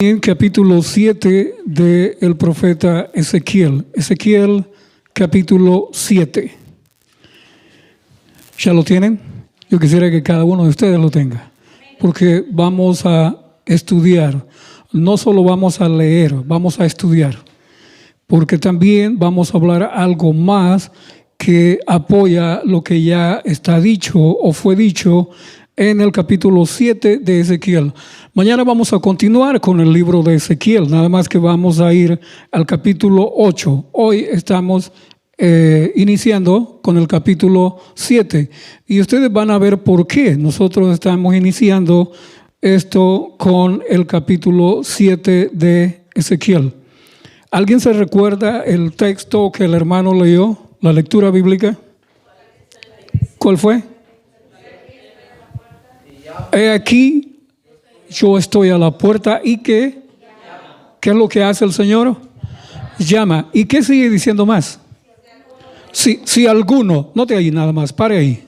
En capítulo 7 del profeta Ezequiel. Ezequiel capítulo 7. ¿Ya lo tienen? Yo quisiera que cada uno de ustedes lo tenga, porque vamos a estudiar. No solo vamos a leer, vamos a estudiar, porque también vamos a hablar algo más que apoya lo que ya está dicho o fue dicho en el capítulo 7 de Ezequiel. Mañana vamos a continuar con el libro de Ezequiel, nada más que vamos a ir al capítulo 8. Hoy estamos iniciando con el capítulo 7 y ustedes van a ver por qué nosotros estamos iniciando esto con el capítulo 7 de Ezequiel. ¿Alguien se recuerda el texto que el hermano leyó, la lectura bíblica? ¿Cuál fue? He aquí, yo estoy a la puerta y ¿qué es lo que hace el Señor? Llama. ¿Y qué sigue diciendo más? Si alguno, no te ahí nada más, pare ahí.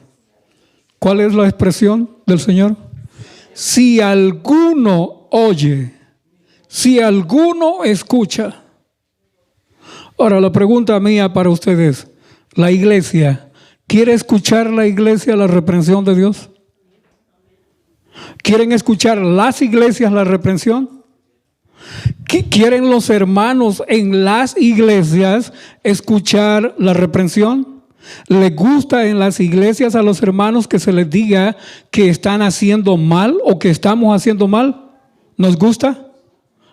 ¿Cuál es la expresión del Señor? Si alguno oye, si alguno escucha. Ahora la pregunta mía para ustedes, la iglesia, ¿quiere escuchar la iglesia la reprensión de Dios? ¿Quieren escuchar las iglesias la reprensión? ¿Quieren los hermanos en las iglesias escuchar la reprensión? ¿Les gusta en las iglesias a los hermanos que se les diga que están haciendo mal o que estamos haciendo mal? ¿Nos gusta?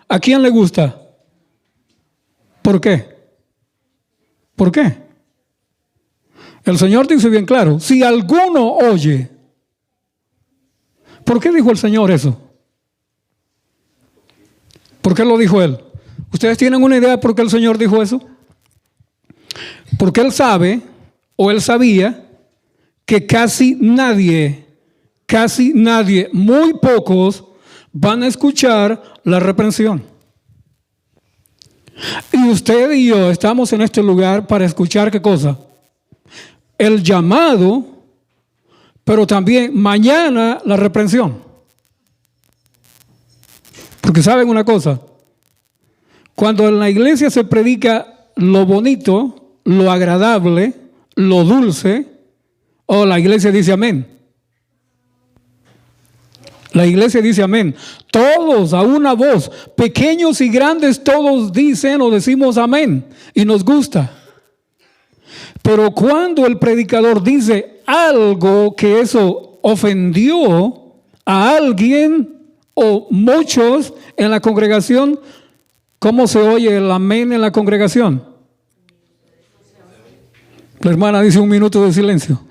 ¿A quién le gusta? ¿Por qué? ¿Por qué? El Señor dice bien claro, si alguno oye. ¿Por qué dijo el Señor eso? ¿Por qué lo dijo Él? ¿Ustedes tienen una idea por qué el Señor dijo eso? Porque Él sabe, o Él sabía, que casi nadie, muy pocos van a escuchar la reprensión. Y usted y yo estamos en este lugar para escuchar ¿qué cosa? El llamado, pero también mañana la reprensión. Porque saben una cosa, cuando en la iglesia se predica lo bonito, lo agradable, lo dulce, la iglesia dice amén. La iglesia dice amén. Todos a una voz, pequeños y grandes, todos dicen o decimos amén y nos gusta. Pero cuando el predicador dice algo que eso ofendió a alguien o muchos en la congregación, ¿cómo se oye el amén en la congregación? La hermana dice 1 minuto de silencio.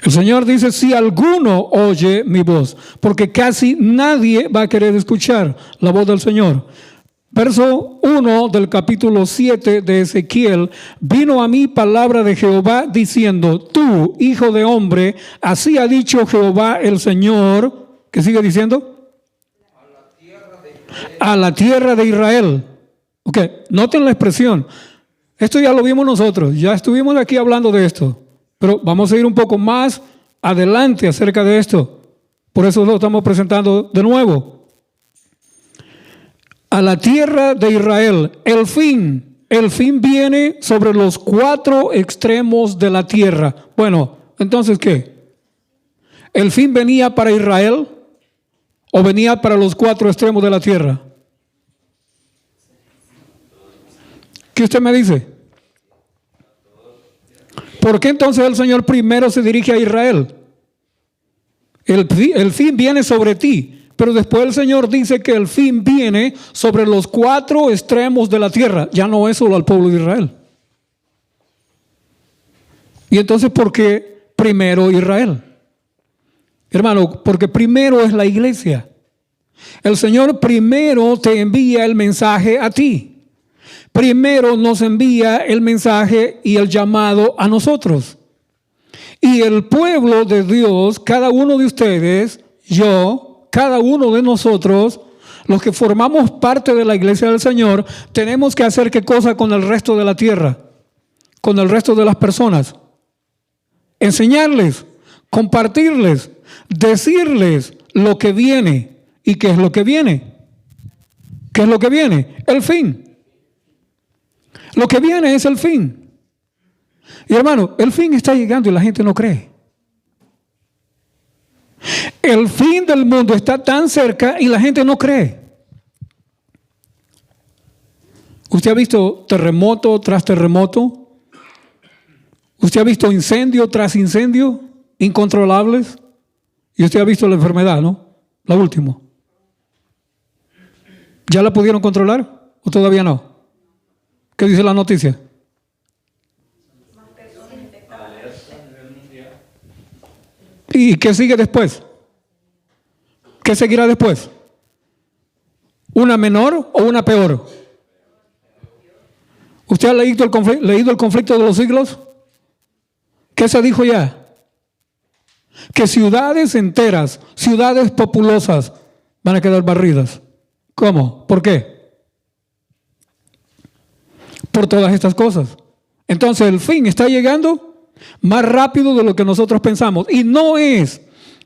El Señor dice, si alguno oye mi voz, porque casi nadie va a querer escuchar la voz del Señor. Verso 1 del capítulo 7 de Ezequiel, vino a mí palabra de Jehová diciendo, tú, hijo de hombre, así ha dicho Jehová el Señor, ¿qué sigue diciendo? A la tierra de Israel. Ok, noten la expresión. Esto ya lo vimos nosotros, ya estuvimos aquí hablando de esto, pero vamos a ir un poco más adelante acerca de esto. Por eso lo estamos presentando de nuevo. A la tierra de Israel, el fin viene sobre los 4 extremos de la tierra. Bueno, entonces ¿qué? ¿El fin venía para Israel o venía para los 4 extremos de la tierra? ¿Qué usted me dice? ¿Por qué entonces el Señor primero se dirige a Israel? El fin viene sobre ti. Pero después el Señor dice que el fin viene sobre los 4 extremos de la tierra. Ya no es solo al pueblo de Israel. Y entonces, ¿por qué primero Israel? Hermano, porque primero es la iglesia. El Señor primero te envía el mensaje a ti. Primero nos envía el mensaje y el llamado a nosotros. Y el pueblo de Dios, cada uno de ustedes, yo, cada uno de nosotros, los que formamos parte de la iglesia del Señor, tenemos que hacer ¿qué cosa con el resto de la tierra? Con el resto de las personas. Enseñarles, compartirles, decirles lo que viene. ¿Y qué es lo que viene? ¿Qué es lo que viene? El fin. Lo que viene es el fin. Y hermano, el fin está llegando y la gente no cree. El fin del mundo está tan cerca y la gente no cree. ¿Usted ha visto terremoto tras terremoto? ¿Usted ha visto incendio tras incendio incontrolables? Y usted ha visto la enfermedad, ¿no? La última. ¿Ya la pudieron controlar o todavía no? ¿Qué dice la noticia? ¿Y qué sigue después? ¿Qué seguirá después? ¿Una menor o una peor? ¿Usted ha leído el conflicto de los siglos? ¿Qué se dijo ya? Que ciudades enteras, ciudades populosas, van a quedar barridas. ¿Cómo? ¿Por qué? Por todas estas cosas. Entonces el fin está llegando más rápido de lo que nosotros pensamos. Y no es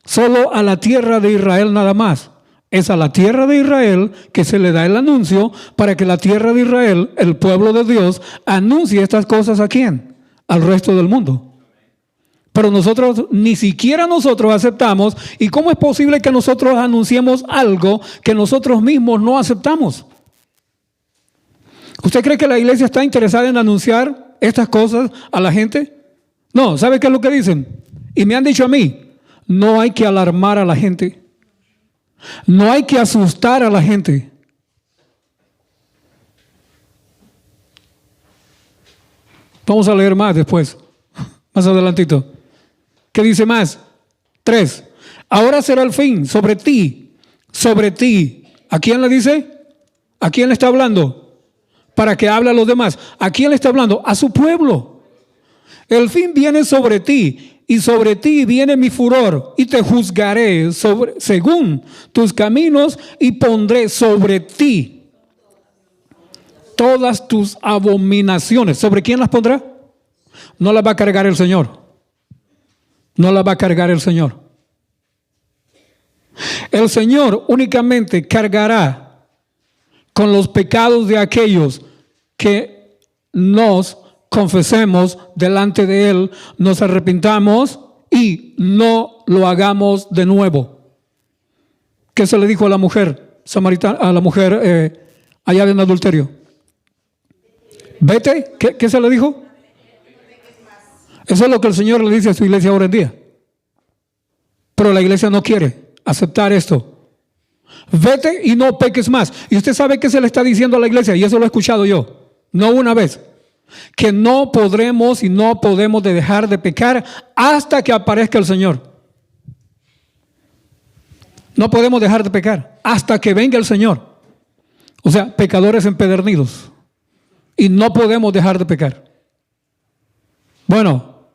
solo a la tierra de Israel nada más. Es a la tierra de Israel que se le da el anuncio para que la tierra de Israel, el pueblo de Dios, anuncie estas cosas ¿a quién? Al resto del mundo. Pero nosotros, ni siquiera nosotros aceptamos. ¿Y cómo es posible que nosotros anunciemos algo que nosotros mismos no aceptamos? ¿Usted cree que la iglesia está interesada en anunciar estas cosas a la gente? No, ¿sabe qué es lo que dicen? Y me han dicho a mí, no hay que alarmar a la gente. No hay que asustar a la gente. Vamos a leer más después, más adelantito. ¿Qué dice más? 3. Ahora será el fin sobre ti, sobre ti. ¿A quién le dice? ¿A quién le está hablando? Para que hable a los demás. ¿A quién le está hablando? A su pueblo. El fin viene sobre ti. Y sobre ti viene mi furor, y te juzgaré según tus caminos, y pondré sobre ti todas tus abominaciones. ¿Sobre quién las pondrá? No las va a cargar el Señor. No las va a cargar el Señor. El Señor únicamente cargará con los pecados de aquellos que nos confesemos delante de Él, nos arrepintamos y no lo hagamos de nuevo. ¿Qué se le dijo a la mujer samaritana, a la mujer allá en adulterio? Vete. ¿Qué se le dijo? Eso es lo que el Señor le dice a su iglesia ahora en día. Pero la iglesia no quiere aceptar esto. Vete y no peques más. Y usted sabe qué se le está diciendo a la iglesia, y eso lo he escuchado yo, no una vez. Que no podremos y no podemos dejar de pecar hasta que aparezca el Señor. No podemos dejar de pecar hasta que venga el Señor. O sea, pecadores empedernidos. Y no podemos dejar de pecar. Bueno,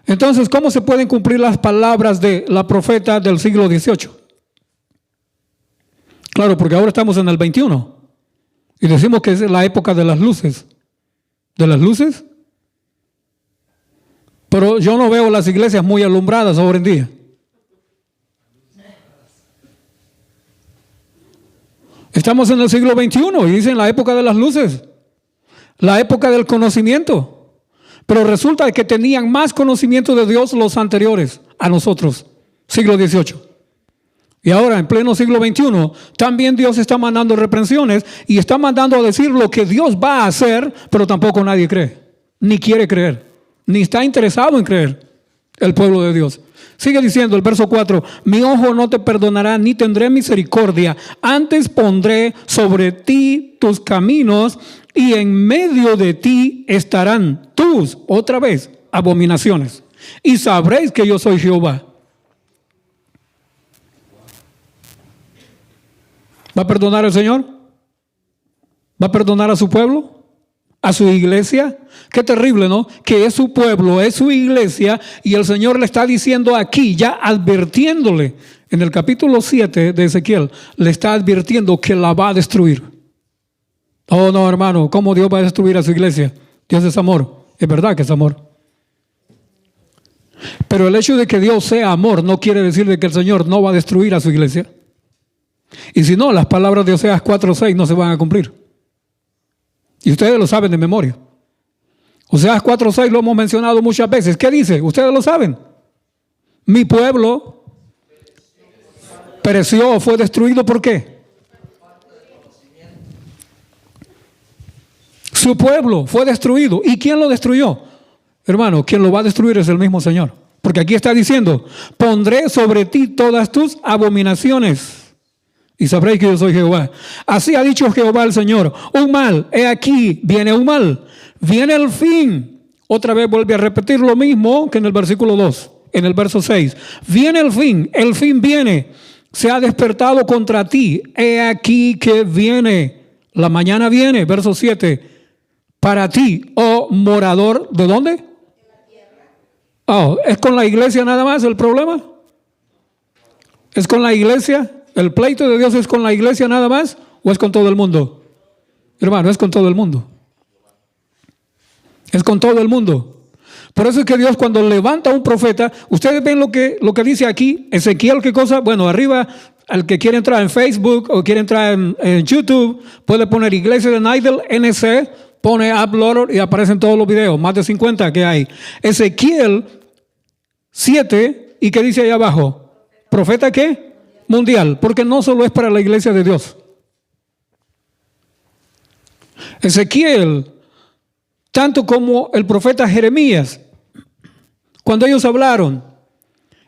entonces, ¿cómo se pueden cumplir las palabras de la profeta del siglo XVIII? Claro, porque ahora estamos en el 21 y decimos que es la época de las luces. ¿De las luces? Pero yo no veo las iglesias muy alumbradas ahora en día. Estamos en el siglo XXI y dicen la época de las luces, la época del conocimiento. Pero resulta que tenían más conocimiento de Dios los anteriores a nosotros, siglo XVIII. Y ahora, en pleno siglo XXI, también Dios está mandando reprensiones y está mandando a decir lo que Dios va a hacer, pero tampoco nadie cree, ni quiere creer, ni está interesado en creer el pueblo de Dios. Sigue diciendo el verso 4, mi ojo no te perdonará ni tendré misericordia, antes pondré sobre ti tus caminos y en medio de ti estarán tus, otra vez, abominaciones. Y sabréis que yo soy Jehová. ¿Va a perdonar el Señor? ¿Va a perdonar a su pueblo? ¿A su iglesia? Qué terrible, ¿no? Que es su pueblo, es su iglesia, y el Señor le está diciendo aquí, ya advirtiéndole, en el capítulo 7 de Ezequiel, le está advirtiendo que la va a destruir. Oh, no, hermano, ¿cómo Dios va a destruir a su iglesia? Dios es amor. Es verdad que es amor. Pero el hecho de que Dios sea amor no quiere decir de que el Señor no va a destruir a su iglesia. Y si no, las palabras de Oseas 4:6 no se van a cumplir. Y ustedes lo saben de memoria. Oseas 4:6 lo hemos mencionado muchas veces. ¿Qué dice? Ustedes lo saben. Mi pueblo pereció o fue destruido. ¿Por qué? Su pueblo fue destruido. ¿Y quién lo destruyó? Hermano, quien lo va a destruir es el mismo Señor. Porque aquí está diciendo, pondré sobre ti todas tus abominaciones y sabréis que yo soy Jehová. Así ha dicho Jehová el Señor. Un mal, he aquí, viene un mal. Viene el fin. Otra vez vuelve a repetir lo mismo que en el versículo 2, en el verso 6. Viene el fin viene. Se ha despertado contra ti. He aquí que viene. La mañana viene, verso 7. Para ti, oh morador, ¿de dónde? Oh, ¿es con la iglesia nada más el problema? ¿Es con la iglesia? ¿El pleito de Dios es con la iglesia nada más? ¿O es con todo el mundo? Hermano, es con todo el mundo. Es con todo el mundo. Por eso es que Dios cuando levanta a un profeta, ustedes ven lo que dice aquí, Ezequiel, ¿qué cosa? Bueno, arriba, al que quiere entrar en Facebook o quiere entrar en YouTube, puede poner Iglesia de Nidal, NC, pone Upload y aparecen todos los videos, más de 50 que hay. Ezequiel 7, ¿y qué dice ahí abajo? ¿Profeta qué? Mundial, porque no solo es para la iglesia de Dios. Ezequiel, tanto como el profeta Jeremías, cuando ellos hablaron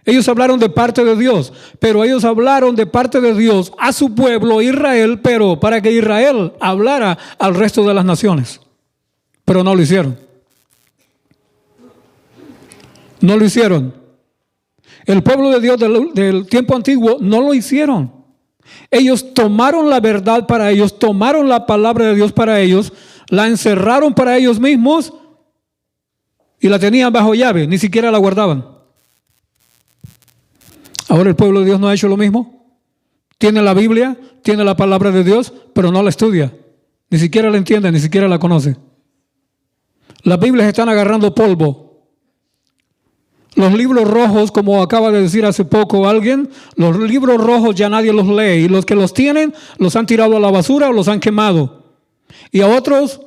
de parte de Dios, pero ellos hablaron de parte de Dios a su pueblo Israel, pero para que Israel hablara al resto de las naciones. Pero no lo hicieron. No lo hicieron. El pueblo de Dios del tiempo antiguo no lo hicieron. Ellos tomaron la verdad para ellos, tomaron la palabra de Dios para ellos, la encerraron para ellos mismos y la tenían bajo llave, ni siquiera la guardaban. Ahora el pueblo de Dios no ha hecho lo mismo. Tiene la Biblia, tiene la palabra de Dios, pero no la estudia. Ni siquiera la entiende, ni siquiera la conoce. Las Biblias están agarrando polvo. Los libros rojos, como acaba de decir hace poco alguien, los libros rojos ya nadie los lee. Y los que los tienen, los han tirado a la basura o los han quemado. Y a otros,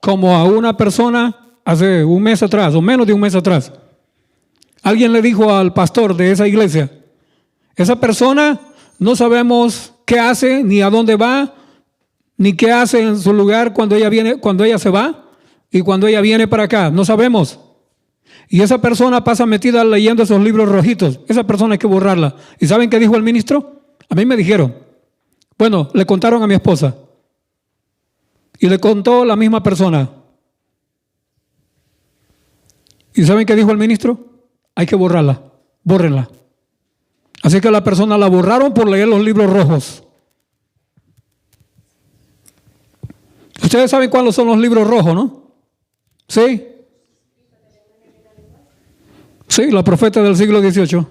como a una persona hace un mes atrás, o menos de un mes atrás, alguien le dijo al pastor de esa iglesia, esa persona no sabemos qué hace, ni a dónde va, ni qué hace en su lugar cuando ella se va y cuando ella viene para acá. No sabemos. Y esa persona pasa metida leyendo esos libros rojitos. Esa persona hay que borrarla. ¿Y saben qué dijo el ministro? A mí me dijeron. Bueno, le contaron a mi esposa. Y le contó la misma persona. ¿Y saben qué dijo el ministro? Hay que borrarla. Bórrenla. Así que la persona la borraron por leer los libros rojos. Ustedes saben cuáles son los libros rojos, ¿no? ¿Sí? Sí, la profeta del siglo XVIII.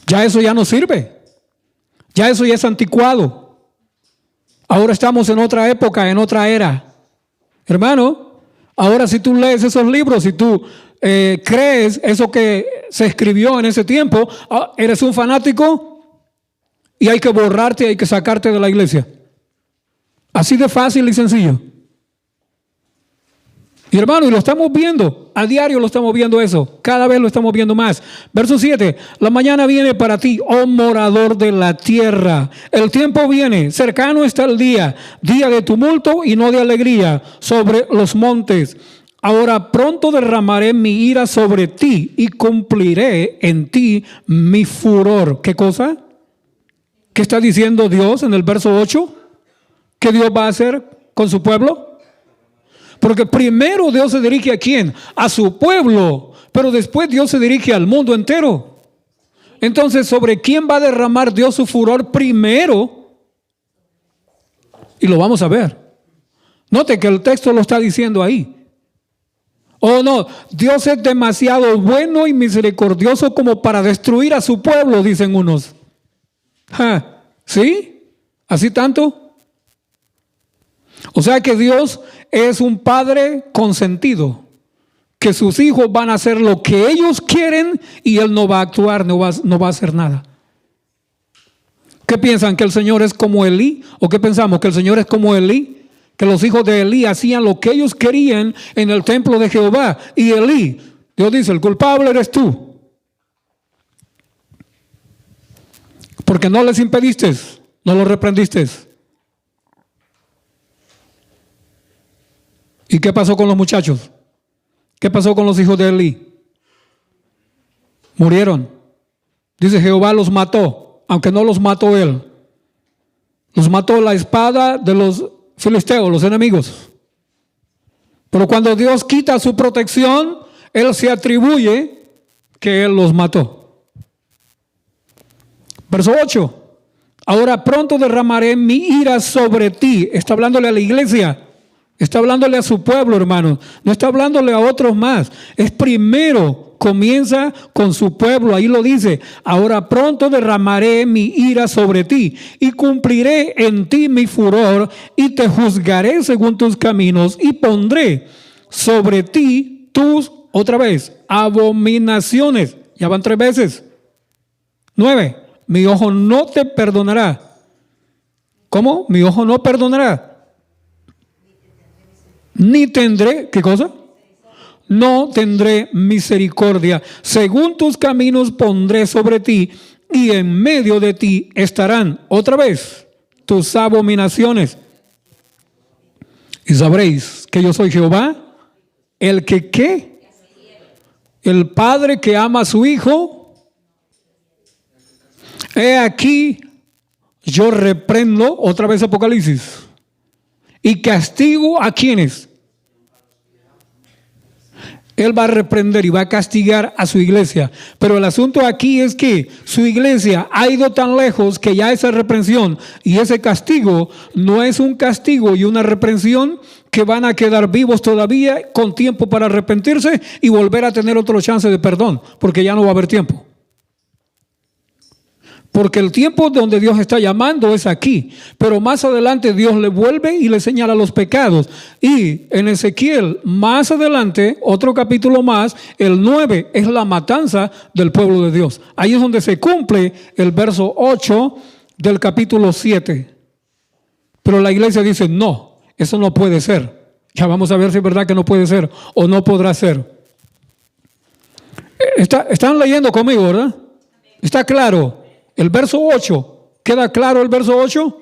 Ya eso ya no sirve. Ya eso ya es anticuado. Ahora estamos en otra época, en otra era. Hermano, ahora si tú lees esos libros, si tú crees eso que se escribió en ese tiempo, eres un fanático y hay que borrarte, hay que sacarte de la iglesia. Así de fácil y sencillo. Y hermano, y lo estamos viendo, a diario lo estamos viendo eso, cada vez lo estamos viendo más. Verso 7, la mañana viene para ti, oh morador de la tierra. El tiempo viene, cercano está el día de tumulto y no de alegría sobre los montes. Ahora pronto derramaré mi ira sobre ti y cumpliré en ti mi furor. ¿Qué cosa? ¿Qué está diciendo Dios en el verso 8? ¿Qué Dios va a hacer con su pueblo? Porque primero Dios se dirige ¿a quién? A su pueblo, pero después Dios se dirige al mundo entero. Entonces, ¿sobre quién va a derramar Dios su furor primero? Y lo vamos a ver. Note que el texto lo está diciendo ahí. Oh no, Dios es demasiado bueno y misericordioso como para destruir a su pueblo, dicen unos. ¿Sí? ¿Así tanto? O sea que Dios es un padre consentido, que sus hijos van a hacer lo que ellos quieren y él no va a actuar, no va a hacer nada. ¿Qué piensan? ¿Que el Señor es como Elí? ¿O qué pensamos? ¿Que el Señor es como Elí? Que los hijos de Elí hacían lo que ellos querían en el templo de Jehová. Y Elí, Dios dice, el culpable eres tú. Porque no les impediste, no los reprendiste. ¿Y qué pasó con los muchachos? ¿Qué pasó con los hijos de Elí? Murieron. Dice, Jehová los mató, aunque no los mató él. Los mató la espada de los filisteos, los enemigos. Pero cuando Dios quita su protección, él se atribuye que él los mató. Verso 8. Ahora pronto derramaré mi ira sobre ti. Está hablándole a la iglesia. Está hablándole a su pueblo, hermano. No está hablándole a otros más. Es primero, comienza con su pueblo. Ahí lo dice. Ahora pronto derramaré mi ira sobre ti y cumpliré en ti mi furor y te juzgaré según tus caminos y pondré sobre ti tus, otra vez, abominaciones. Ya van 3 veces. 9. Mi ojo no te perdonará. ¿Cómo? Mi ojo no perdonará. Ni tendré, ¿qué cosa? No tendré misericordia. Según tus caminos pondré sobre ti y en medio de ti estarán, otra vez, tus abominaciones. Y sabréis que yo soy Jehová, el que ¿qué? El Padre que ama a su Hijo. He aquí, yo reprendo, otra vez Apocalipsis, y castigo a quienes. Él va a reprender y va a castigar a su iglesia. Pero el asunto aquí es que su iglesia ha ido tan lejos que ya esa reprensión y ese castigo no es un castigo y una reprensión que van a quedar vivos todavía con tiempo para arrepentirse y volver a tener otro chance de perdón, porque ya no va a haber tiempo. Porque el tiempo donde Dios está llamando es aquí. Pero más adelante Dios le vuelve y le señala los pecados. Y en Ezequiel, más adelante, otro capítulo más, el 9, es la matanza del pueblo de Dios. Ahí es donde se cumple el verso 8 del capítulo 7. Pero la iglesia dice, no, eso no puede ser. Ya vamos a ver si es verdad que no puede ser o no podrá ser. Están leyendo conmigo, ¿verdad? Está claro. El verso 8, ¿queda claro el verso 8?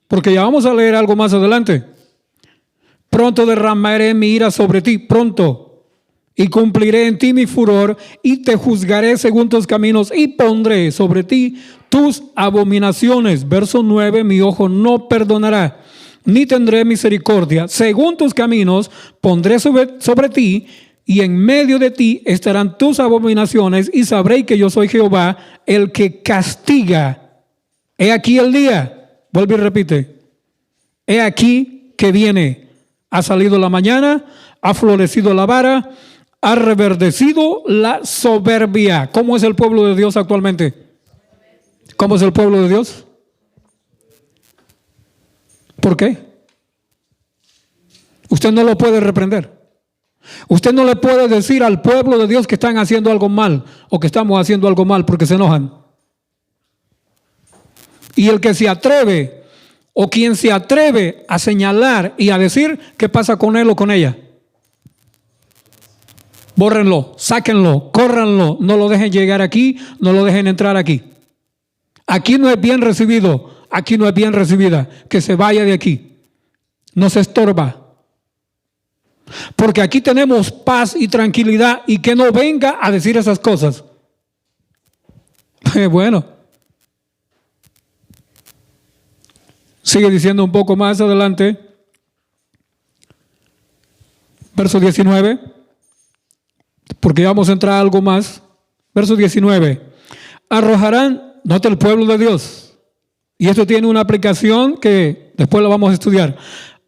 Porque ya vamos a leer algo más adelante. Pronto derramaré mi ira sobre ti, pronto, y cumpliré en ti mi furor, y te juzgaré según tus caminos, y pondré sobre ti tus abominaciones. Verso 9, mi ojo no perdonará, ni tendré misericordia. Según tus caminos pondré sobre ti, y en medio de ti estarán tus abominaciones, y sabréis que yo soy Jehová, el que castiga. He aquí el día, vuelve y repite, he aquí que viene, ha salido la mañana, ha florecido la vara, ha reverdecido la soberbia. ¿Cómo es el pueblo de Dios actualmente? ¿Cómo es el pueblo de Dios? ¿Por qué? Usted no lo puede reprender. Usted no le puede decir al pueblo de Dios que están haciendo algo mal o que estamos haciendo algo mal porque se enojan. Y el que se atreve o quien se atreve a señalar y a decir qué pasa con él o con ella, bórrenlo, sáquenlo, córranlo, no lo dejen llegar aquí, no lo dejen entrar aquí. Aquí no es bien recibido, aquí no es bien recibida, que se vaya de aquí, no se estorba. Porque aquí tenemos paz y tranquilidad y que no venga a decir esas cosas. Bueno, sigue diciendo un poco más adelante, verso 19, porque vamos a entrar a algo más. Verso 19, arrojarán, nota el pueblo de Dios, y esto tiene una aplicación que después lo vamos a estudiar.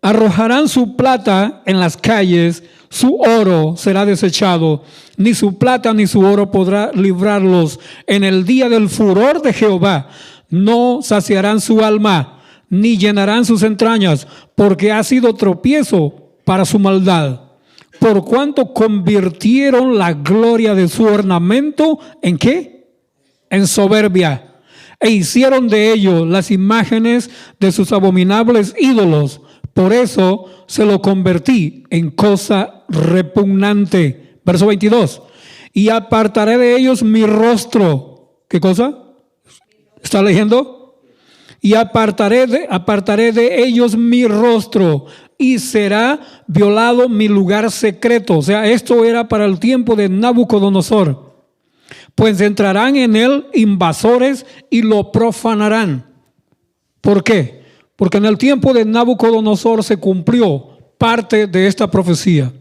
Arrojarán su plata en las calles, su oro será desechado, ni su plata ni su oro podrá librarlos. En el día del furor de Jehová no saciarán su alma, ni llenarán sus entrañas, porque ha sido tropiezo para su maldad. por cuanto convirtieron la gloria de su ornamento ¿en qué? En soberbia. E hicieron de ellos las imágenes de sus abominables ídolos. Por eso se lo convertí en cosa repugnante. Verso 22. Y apartaré de ellos mi rostro. ¿Qué cosa? ¿Está leyendo? Y apartaré de ellos mi rostro, y será violado mi lugar secreto. O sea, esto era para el tiempo de Nabucodonosor. Pues entrarán en él invasores y lo profanarán. ¿Por qué? Porque en el tiempo de Nabucodonosor se cumplió parte de esta profecía.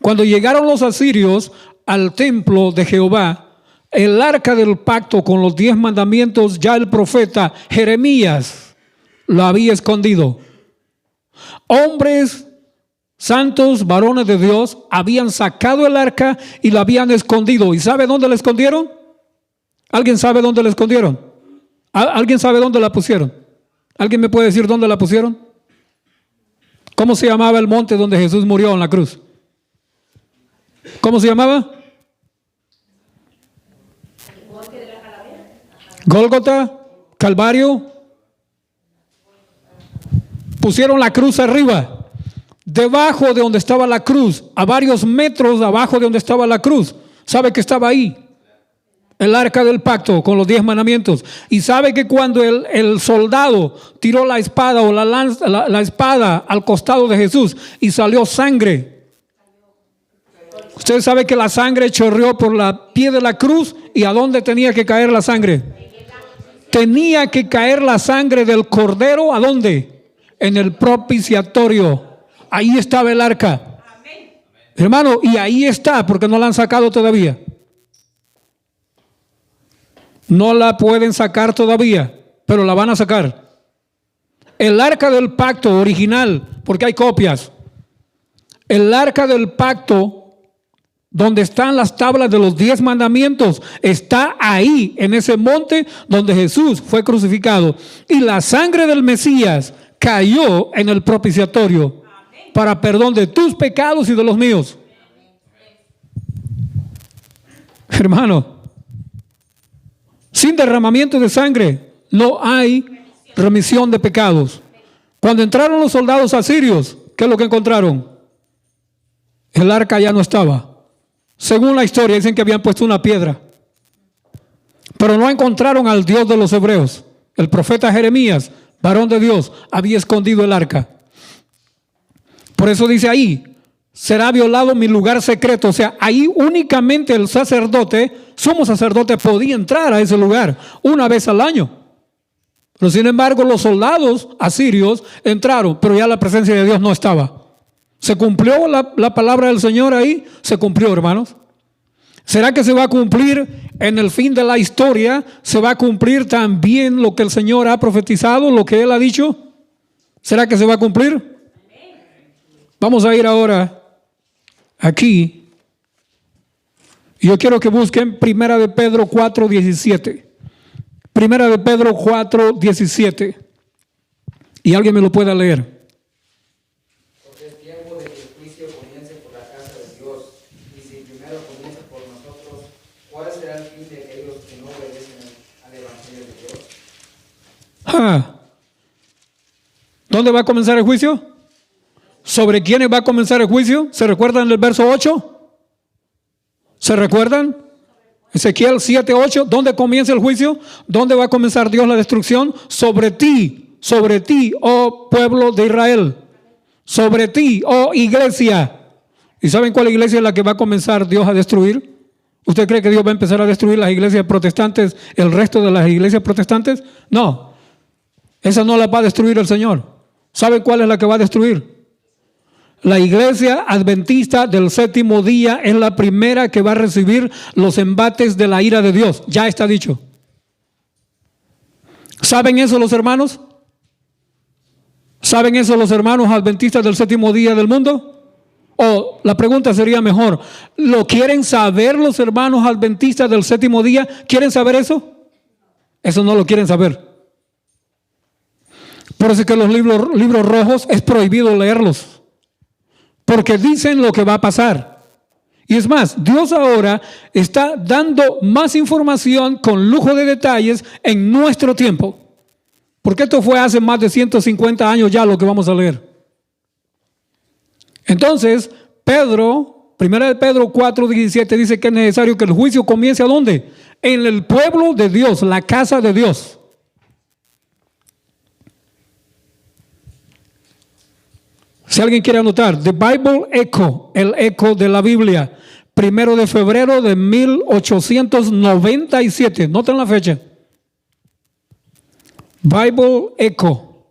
Cuando llegaron los asirios al templo de Jehová, el arca del pacto con los 10 mandamientos, ya el profeta Jeremías lo había escondido. Hombres santos, varones de Dios, habían sacado el arca y la habían escondido. ¿Y sabe dónde la escondieron? ¿Alguien sabe dónde la escondieron? ¿Alguien sabe dónde la pusieron? ¿Alguien me puede decir dónde la pusieron? ¿Cómo se llamaba el monte donde Jesús murió en la cruz? ¿Cómo se llamaba? Gólgota, Calvario. Pusieron la cruz arriba, debajo de donde estaba la cruz, a varios metros abajo de donde estaba la cruz. ¿Sabe que estaba ahí? El arca del pacto con los 10 mandamientos. Y sabe que cuando el soldado tiró la espada o la espada al costado de Jesús y salió sangre. Usted sabe que la sangre chorreó por la pie de la cruz. ¿Y a dónde tenía que caer la sangre? Tenía que caer la sangre del cordero. ¿A dónde? En el propiciatorio. Ahí estaba el arca. Hermano, y ahí está, porque no la han sacado todavía. No la pueden sacar todavía, pero la van a sacar. El arca del pacto original, porque hay copias. El arca del pacto, donde están las tablas de los 10 mandamientos, está ahí, en ese monte donde Jesús fue crucificado. Y la sangre del Mesías cayó en el propiciatorio para perdón de tus pecados y de los míos. Hermano, sin derramamiento de sangre no hay remisión de pecados. Cuando entraron los soldados asirios, ¿qué es lo que encontraron? El arca ya no estaba. Según la historia, dicen que habían puesto una piedra, pero no encontraron al Dios de los hebreos. El profeta Jeremías, varón de Dios, había escondido el arca. Por eso dice ahí, será violado mi lugar secreto. O sea, ahí únicamente el sacerdote, sumo sacerdote, podía entrar a ese lugar una vez al año. Pero sin embargo, los soldados asirios entraron, pero ya la presencia de Dios no estaba. ¿Se cumplió la palabra del Señor ahí? Se cumplió, hermanos. ¿Será que se va a cumplir en el fin de la historia? ¿Se va a cumplir también lo que el Señor ha profetizado, lo que Él ha dicho? ¿Será que se va a cumplir? Vamos a ir ahora aquí. Yo quiero que busquen Primera de Pedro 4:17. Primera de Pedro 4:17. Y alguien me lo pueda leer. ¿Dónde va a comenzar el juicio? ¿Sobre quiénes va a comenzar el juicio? ¿Se recuerdan el verso 8? ¿Se recuerdan? Ezequiel 7:8. ¿Dónde comienza el juicio? ¿Dónde va a comenzar Dios la destrucción? Sobre ti, oh pueblo de Israel. Sobre ti, oh iglesia. ¿Y saben cuál iglesia es la que va a comenzar Dios a destruir? ¿Usted cree que Dios va a empezar a destruir las iglesias protestantes, el resto de las iglesias protestantes? No. Esa no la va a destruir el Señor. ¿Sabe cuál es la que va a destruir? La iglesia adventista del séptimo día es la primera que va a recibir los embates de la ira de Dios. Ya está dicho. ¿Saben eso los hermanos? ¿Saben eso los hermanos adventistas del séptimo día del mundo? O la pregunta sería mejor, ¿lo quieren saber los hermanos adventistas del séptimo día? ¿Quieren saber eso? Eso no lo quieren saber. Por eso es que los libros rojos es prohibido leerlos. porque dicen lo que va a pasar. Y es más, Dios ahora está dando más información con lujo de detalles en nuestro tiempo. Porque esto fue hace más de 150 años ya lo que vamos a leer. Entonces, Pedro, 1 Pedro 4:17 dice que es necesario que el juicio comience ¿a dónde? En el pueblo de Dios, la casa de Dios. Si alguien quiere anotar, The Bible Echo, el eco de la Biblia, 1 de febrero de 1897. Noten la fecha. Bible Echo.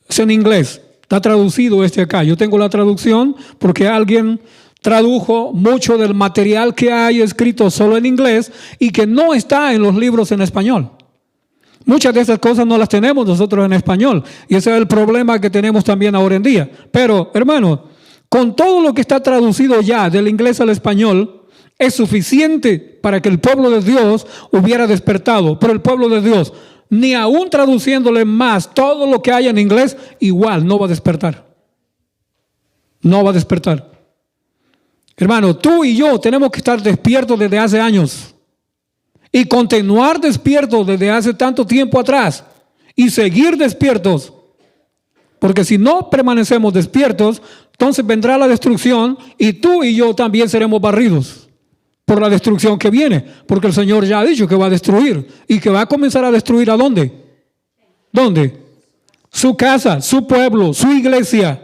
Es en inglés. Está traducido acá. Yo tengo la traducción porque alguien tradujo mucho del material que hay escrito solo en inglés y que no está en los libros en español. Muchas de esas cosas no las tenemos nosotros en español. Y ese es el problema que tenemos también ahora en día. Pero, hermano, con todo lo que está traducido ya del inglés al español, es suficiente para que el pueblo de Dios hubiera despertado. Pero el pueblo de Dios, ni aún traduciéndole más todo lo que hay en inglés, igual no va a despertar. No va a despertar. Hermano, tú y yo tenemos que estar despiertos desde hace años. Y continuar despiertos desde hace tanto tiempo atrás. Y seguir despiertos. Porque si no permanecemos despiertos, entonces vendrá la destrucción y tú y yo también seremos barridos por la destrucción que viene. Porque el Señor ya ha dicho que va a destruir. Y que va a comenzar a destruir ¿a dónde? ¿Dónde? Su casa, su pueblo, su iglesia.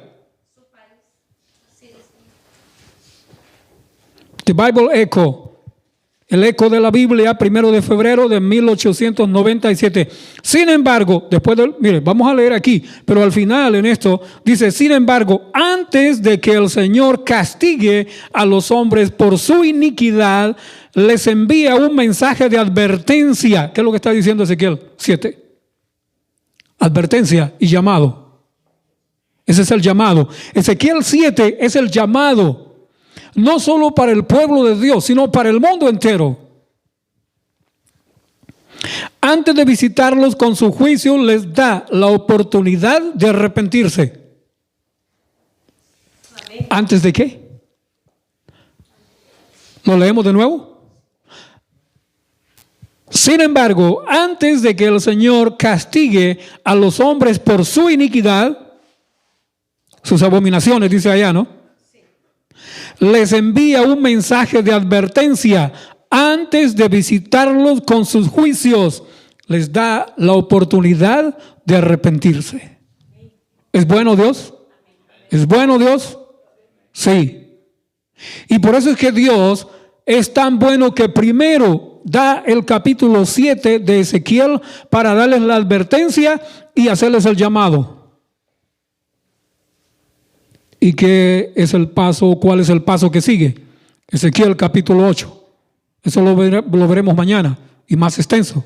The Bible Echo. El eco de la Biblia, 1 de febrero de 1897. Sin embargo, mire, vamos a leer aquí, pero al final en esto dice, sin embargo, antes de que el Señor castigue a los hombres por su iniquidad, les envía un mensaje de advertencia. ¿Qué es lo que está diciendo Ezequiel 7? Advertencia y llamado. Ese es el llamado. Ezequiel 7 es el llamado. No solo para el pueblo de Dios, sino para el mundo entero. Antes de visitarlos con su juicio, les da la oportunidad de arrepentirse. Amén. ¿Antes de qué? ¿Lo leemos de nuevo? Sin embargo, antes de que el Señor castigue a los hombres por su iniquidad, sus abominaciones, dice allá, ¿no? Les envía un mensaje de advertencia antes de visitarlos con sus juicios. Les da la oportunidad de arrepentirse. ¿Es bueno Dios? ¿Es bueno Dios? Sí. Y por eso es que Dios es tan bueno que primero da el capítulo 7 de Ezequiel para darles la advertencia y hacerles el llamado. ¿Y qué es el paso? ¿Cuál es el paso que sigue? Ezequiel capítulo 8. Eso lo veremos mañana y más extenso.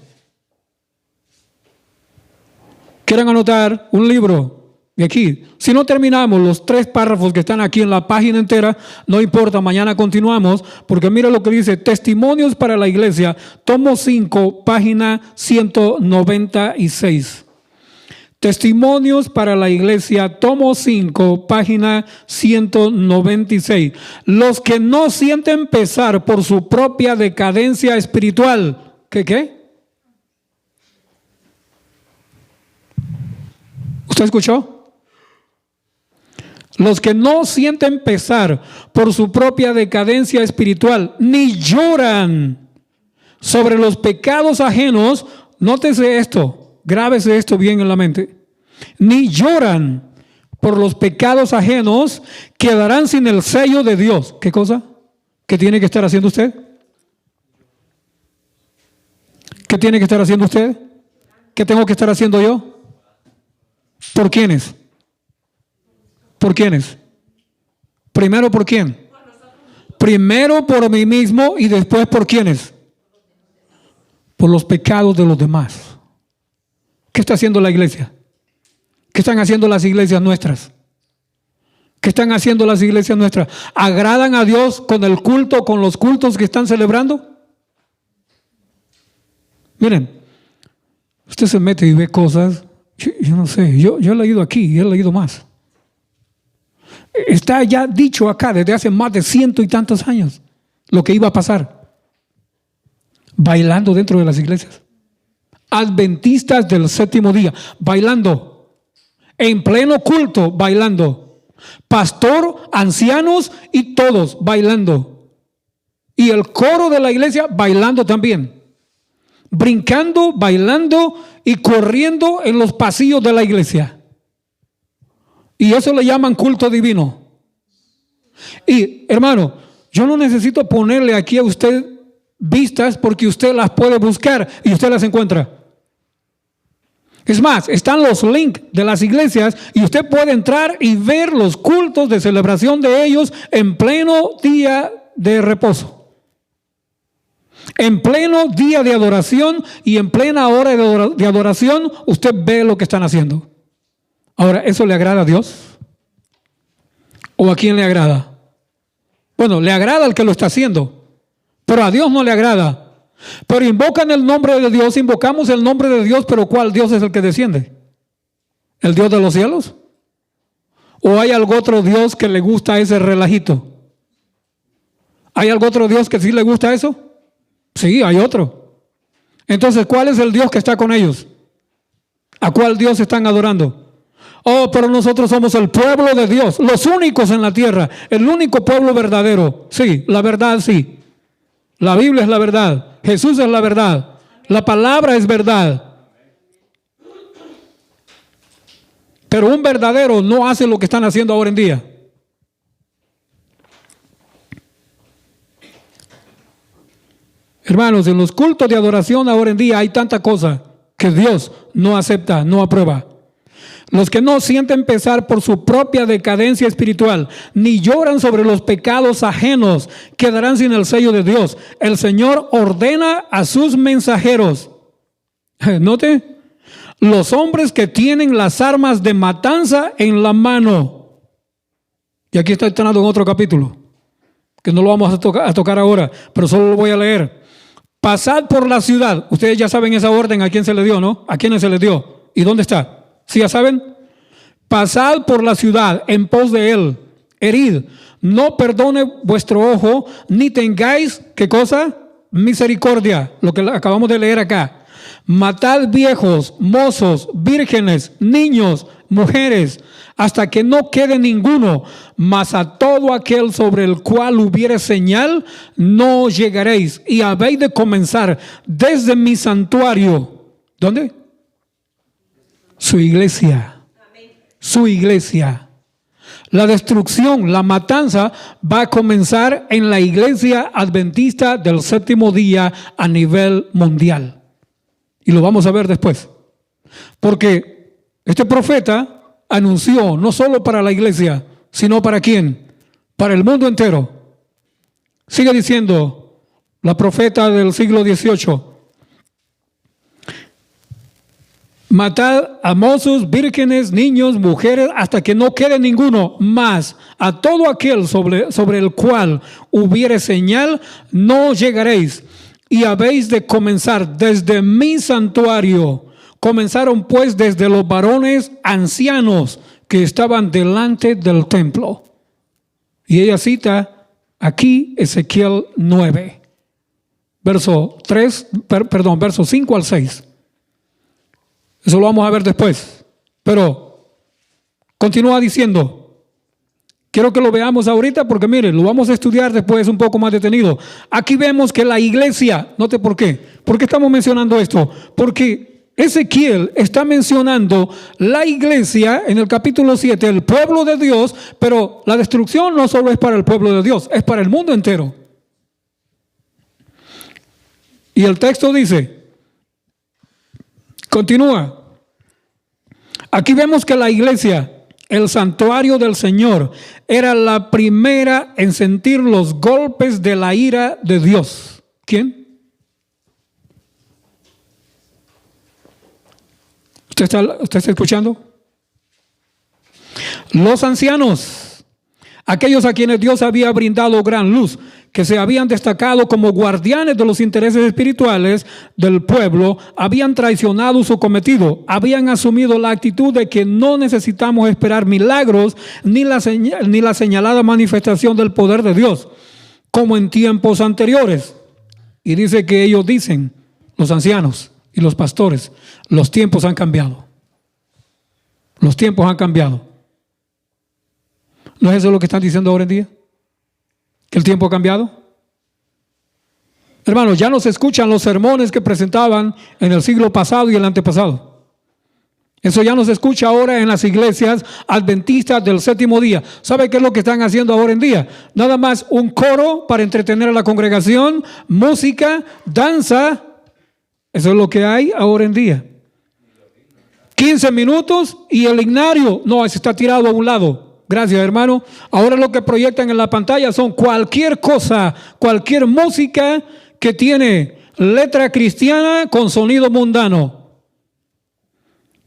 ¿Quieren anotar un libro de aquí? Si no terminamos los 3 párrafos que están aquí en la página entera, no importa, mañana continuamos, porque mira lo que dice, Testimonios para la Iglesia, tomo 5, página 196. Testimonios para la Iglesia, tomo 5, página 196. Los que no sienten pesar por su propia decadencia espiritual. ¿Qué? ¿Usted escuchó? Los que no sienten pesar por su propia decadencia espiritual, ni lloran sobre los pecados ajenos. Nótese esto, grábese esto bien en la mente. Ni lloran por los pecados ajenos, quedarán sin el sello de Dios. ¿Qué cosa? ¿Qué tiene que estar haciendo usted? ¿Qué tiene que estar haciendo usted? ¿Qué tengo que estar haciendo yo? ¿Por quiénes? ¿Por quiénes? Primero, ¿por quién? Primero por mí mismo y después ¿por quiénes? Por los pecados de los demás. ¿Qué está haciendo la iglesia? ¿Qué están haciendo las iglesias nuestras? ¿Qué están haciendo las iglesias nuestras? ¿Agradan a Dios con el culto, con los cultos que están celebrando? Miren, usted se mete y ve cosas, yo no sé, yo he leído aquí y he leído más. Está ya dicho acá desde hace más de 100 y tantos años lo que iba a pasar. Bailando dentro de las iglesias. Adventistas del séptimo día, bailando. En pleno culto, bailando. Pastor, ancianos y todos bailando. Y el coro de la iglesia bailando también. Brincando, bailando y corriendo en los pasillos de la iglesia. Y eso le llaman culto divino. Y hermano, yo no necesito ponerle aquí a usted vistas porque usted las puede buscar y usted las encuentra. Es más, están los links de las iglesias y usted puede entrar y ver los cultos de celebración de ellos en pleno día de reposo. En pleno día de adoración y en plena hora de adoración, usted ve lo que están haciendo. Ahora, ¿eso le agrada a Dios? ¿O a quién le agrada? Bueno, le agrada al que lo está haciendo, pero a Dios no le agrada. Pero invocan el nombre de Dios, invocamos el nombre de Dios, pero ¿cuál Dios es el que desciende? ¿El Dios de los cielos? ¿O hay algún otro Dios que le gusta ese relajito? ¿Hay algún otro Dios que sí le gusta eso? Sí, hay otro. Entonces, ¿cuál es el Dios que está con ellos? ¿A cuál Dios están adorando? Oh, pero nosotros somos el pueblo de Dios, los únicos en la tierra, el único pueblo verdadero. Sí, la verdad sí. La Biblia es la verdad, Jesús es la verdad, la palabra es verdad. Pero un verdadero no hace lo que están haciendo ahora en día. Hermanos, en los cultos de adoración ahora en día hay tanta cosa que Dios no acepta, no aprueba. Los que no sienten pesar por su propia decadencia espiritual, ni lloran sobre los pecados ajenos, quedarán sin el sello de Dios. El Señor ordena a sus mensajeros. Note, los hombres que tienen las armas de matanza en la mano. Y aquí está entrando en otro capítulo, que no lo vamos a tocar ahora, pero solo lo voy a leer. Pasad por la ciudad. Ustedes ya saben esa orden a quién se le dio, ¿no? ¿A quiénes se les dio? ¿Y dónde está? ¿Sí ya saben? Pasad por la ciudad en pos de él, herid, no perdone vuestro ojo, ni tengáis, ¿qué cosa? Misericordia, lo que acabamos de leer acá. Matad viejos, mozos, vírgenes, niños, mujeres, hasta que no quede ninguno, mas a todo aquel sobre el cual hubiere señal, no llegaréis, y habéis de comenzar desde mi santuario. ¿Dónde? Su iglesia. Su iglesia. La destrucción, la matanza va a comenzar en la iglesia adventista del séptimo día a nivel mundial. Y lo vamos a ver después. Porque este profeta anunció no solo para la iglesia, sino para quién? Para el mundo entero. Sigue diciendo la profeta del siglo XVIII. Matad a mozos, vírgenes, niños, mujeres, hasta que no quede ninguno, mas a todo aquel sobre el cual hubiere señal, no llegaréis, y habéis de comenzar desde mi santuario. Comenzaron pues desde los varones ancianos que estaban delante del templo. Y ella cita aquí Ezequiel 9, verso 5 al 6. Eso lo vamos a ver después. Pero continúa diciendo. Quiero que lo veamos ahorita porque mire, lo vamos a estudiar después un poco más detenido. Aquí vemos que la iglesia, note por qué. ¿Por qué estamos mencionando esto? Porque Ezequiel está mencionando la iglesia en el capítulo 7, el pueblo de Dios, pero la destrucción no solo es para el pueblo de Dios, es para el mundo entero. Y el texto dice, continúa. Aquí vemos que la iglesia, el santuario del Señor, era la primera en sentir los golpes de la ira de Dios. ¿Quién? ¿Usted está escuchando? Los ancianos, aquellos a quienes Dios había brindado gran luz, que se habían destacado como guardianes de los intereses espirituales del pueblo, habían traicionado su cometido, habían asumido la actitud de que no necesitamos esperar milagros ni la señalada manifestación del poder de Dios, como en tiempos anteriores. Y dice que ellos dicen, los ancianos y los pastores, los tiempos han cambiado. Los tiempos han cambiado. ¿No es eso lo que están diciendo ahora en día? ¿Que el tiempo ha cambiado? Hermanos, ya no se escuchan los sermones que presentaban en el siglo pasado y el antepasado. Eso ya no se escucha ahora en las iglesias adventistas del séptimo día. ¿Sabe qué es lo que están haciendo ahora en día? Nada más un coro para entretener a la congregación, música, danza. Eso es lo que hay ahora en día. 15 minutos y el himnario, no, ese está tirado a un lado. Gracias, hermano. Ahora lo que proyectan en la pantalla son cualquier cosa, cualquier música que tiene letra cristiana con sonido mundano.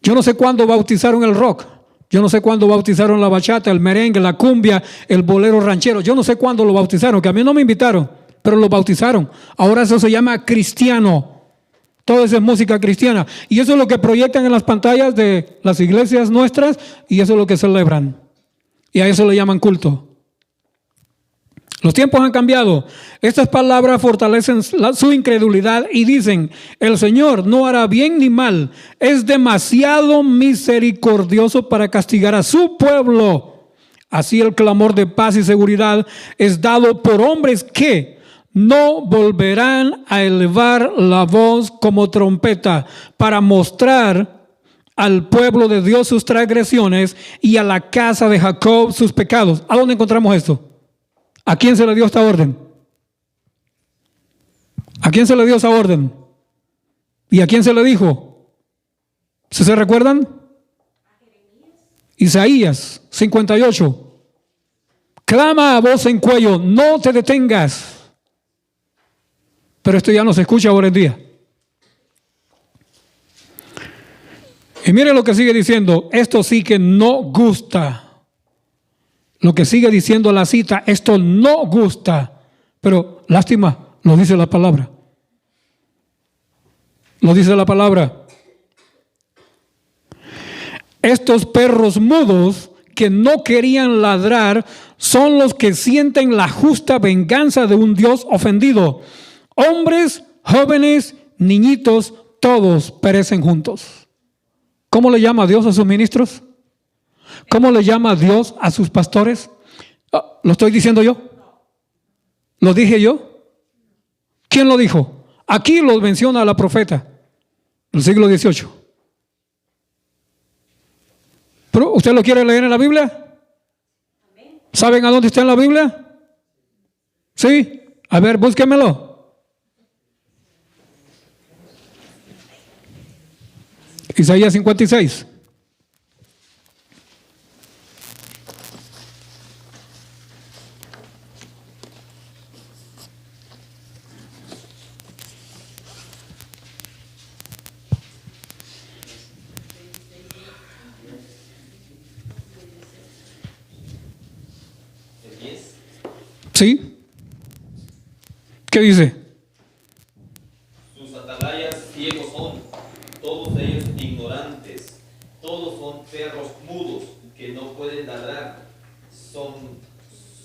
Yo no sé cuándo bautizaron el rock. Yo no sé cuándo bautizaron la bachata, el merengue, la cumbia, el bolero ranchero. Yo no sé cuándo lo bautizaron, que a mí no me invitaron, pero lo bautizaron. Ahora eso se llama cristiano. Todo eso es música cristiana. Y eso es lo que proyectan en las pantallas de las iglesias nuestras y eso es lo que celebran. Y a eso le llaman culto. Los tiempos han cambiado. Estas palabras fortalecen su incredulidad y dicen, el Señor no hará bien ni mal. Es demasiado misericordioso para castigar a su pueblo. Así el clamor de paz y seguridad es dado por hombres que no volverán a elevar la voz como trompeta para mostrar al pueblo de Dios sus transgresiones y a la casa de Jacob sus pecados. ¿A dónde encontramos esto? ¿A quién se le dio esta orden? ¿A quién se le dio esa orden? ¿Y a quién se le dijo? ¿Se recuerdan? Isaías 58. Clama a voz en cuello, no te detengas. Pero esto ya no se escucha ahora en día. Y mire lo que sigue diciendo, esto sí que no gusta. Lo que sigue diciendo la cita, esto no gusta. Pero lástima, lo dice la palabra. Lo dice la palabra. Estos perros mudos que no querían ladrar son los que sienten la justa venganza de un Dios ofendido. Hombres, jóvenes, niñitos, todos perecen juntos. ¿Cómo le llama Dios a sus ministros? ¿Cómo le llama Dios a sus pastores? ¿Lo estoy diciendo yo? ¿Lo dije yo? ¿Quién lo dijo? Aquí lo menciona la profeta del siglo XVIII. ¿Pero usted lo quiere leer en la Biblia? ¿Saben a dónde está en la Biblia? Sí. A ver, búsquemelo. Isaías 56. ¿Sí? ¿Qué dice? Sus atalayas ciegos son, todos ellos ignorantes, todos son perros mudos que no pueden ladrar, son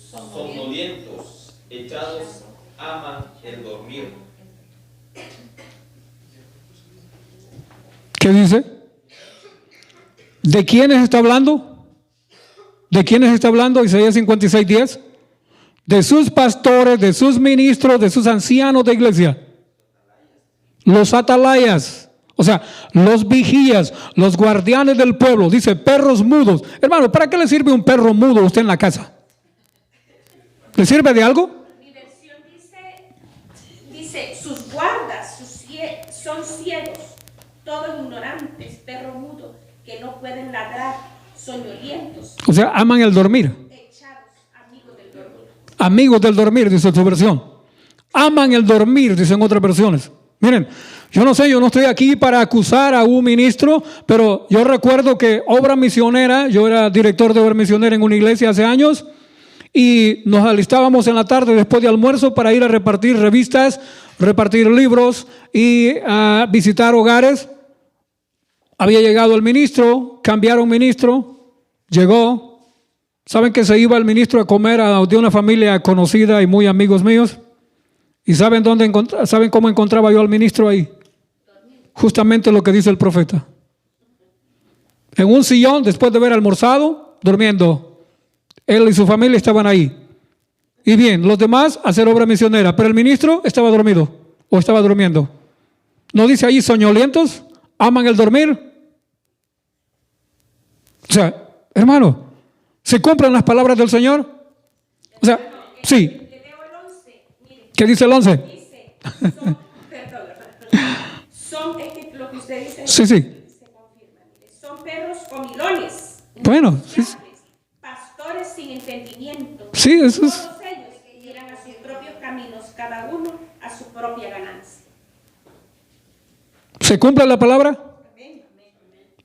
somnolientos, echados, aman el dormir. ¿Qué dice? ¿De quiénes está hablando? ¿De quiénes está hablando Isaías 56:10? De sus pastores, de sus ministros, de sus ancianos de iglesia. Los atalayas, o sea, los vigías, los guardianes del pueblo. Dice, perros mudos. Hermano, ¿para qué le sirve un perro mudo a usted en la casa? ¿Le sirve de algo? Mi versión dice sus guardas son ciegos, todos ignorantes, perro mudo, que no pueden ladrar, soñolientos. O sea, aman el dormir. Amigos del dormir, dice su versión. Aman el dormir, dicen otras versiones. Miren, yo no sé, yo no estoy aquí para acusar a un ministro, pero yo recuerdo que obra misionera, yo era director de obra misionera en una iglesia hace años, y nos alistábamos en la tarde después de almuerzo para ir a repartir revistas, repartir libros y a visitar hogares. Había llegado el ministro, cambiaron ministro, llegó. ¿Saben que se iba el ministro a comer de una familia conocida y muy amigos míos? ¿Y saben cómo encontraba yo al ministro ahí? Justamente lo que dice el profeta. En un sillón, después de haber almorzado, durmiendo. Él y su familia estaban ahí. Y bien, los demás a hacer obra misionera. Pero el ministro estaba dormido o estaba durmiendo. ¿No dice ahí soñolientos? ¿Aman el dormir? O sea, hermano, ¿se cumplen las palabras del Señor? O sea, sí. ¿Qué dice el 11? Dice, es que lo que usted dice Sí. se confirma. Mire, son perros comilones, Bueno, sí. pastores sin entendimiento. Sí, eso es. Todos ellos que llegan a sus propios caminos, cada uno a su propia ganancia. ¿Se cumple la palabra?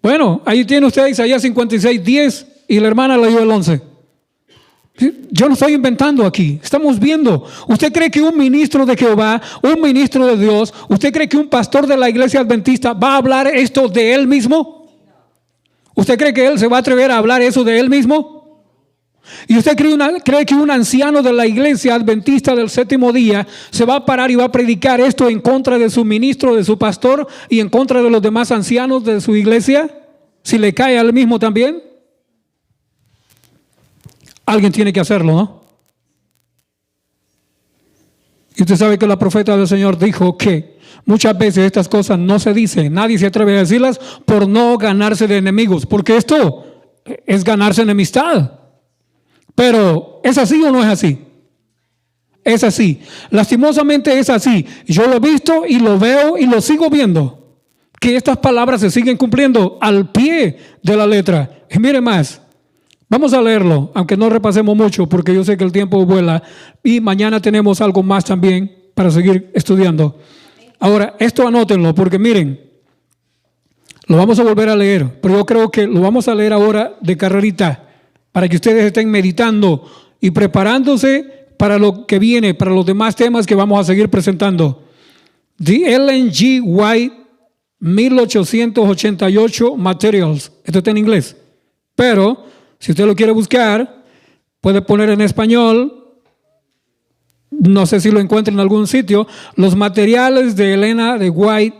Bueno, ahí tiene usted Isaías 56:10 y la hermana leyó el 11. Yo no estoy inventando aquí, estamos viendo. ¿Usted cree que un ministro de Jehová, un ministro de Dios, usted cree que un pastor de la iglesia adventista va a hablar esto de él mismo? ¿Usted cree que él se va a atrever a hablar eso de él mismo? ¿Y usted cree que un anciano de la iglesia adventista del séptimo día se va a parar y va a predicar esto en contra de su ministro, de su pastor y en contra de los demás ancianos de su iglesia? Si le cae a él mismo también. Alguien tiene que hacerlo, ¿no? Y usted sabe que la profeta del Señor dijo que muchas veces estas cosas no se dicen, nadie se atreve a decirlas por no ganarse de enemigos, porque esto es ganarse enemistad. Pero ¿es así o no es así? Es así. Lastimosamente es así. Yo lo he visto y lo veo y lo sigo viendo, que estas palabras se siguen cumpliendo al pie de la letra. Y mire más. Vamos a leerlo, aunque no repasemos mucho, porque yo sé que el tiempo vuela y mañana tenemos algo más también para seguir estudiando. Ahora, esto anótenlo, porque miren, lo vamos a volver a leer, pero yo creo que lo vamos a leer ahora de carrerita, para que ustedes estén meditando y preparándose para lo que viene, para los demás temas que vamos a seguir presentando. The Ellen G. White, 1888 Materials. Esto está en inglés, pero si usted lo quiere buscar, puede poner en español, no sé si lo encuentra en algún sitio, los materiales de Elena de White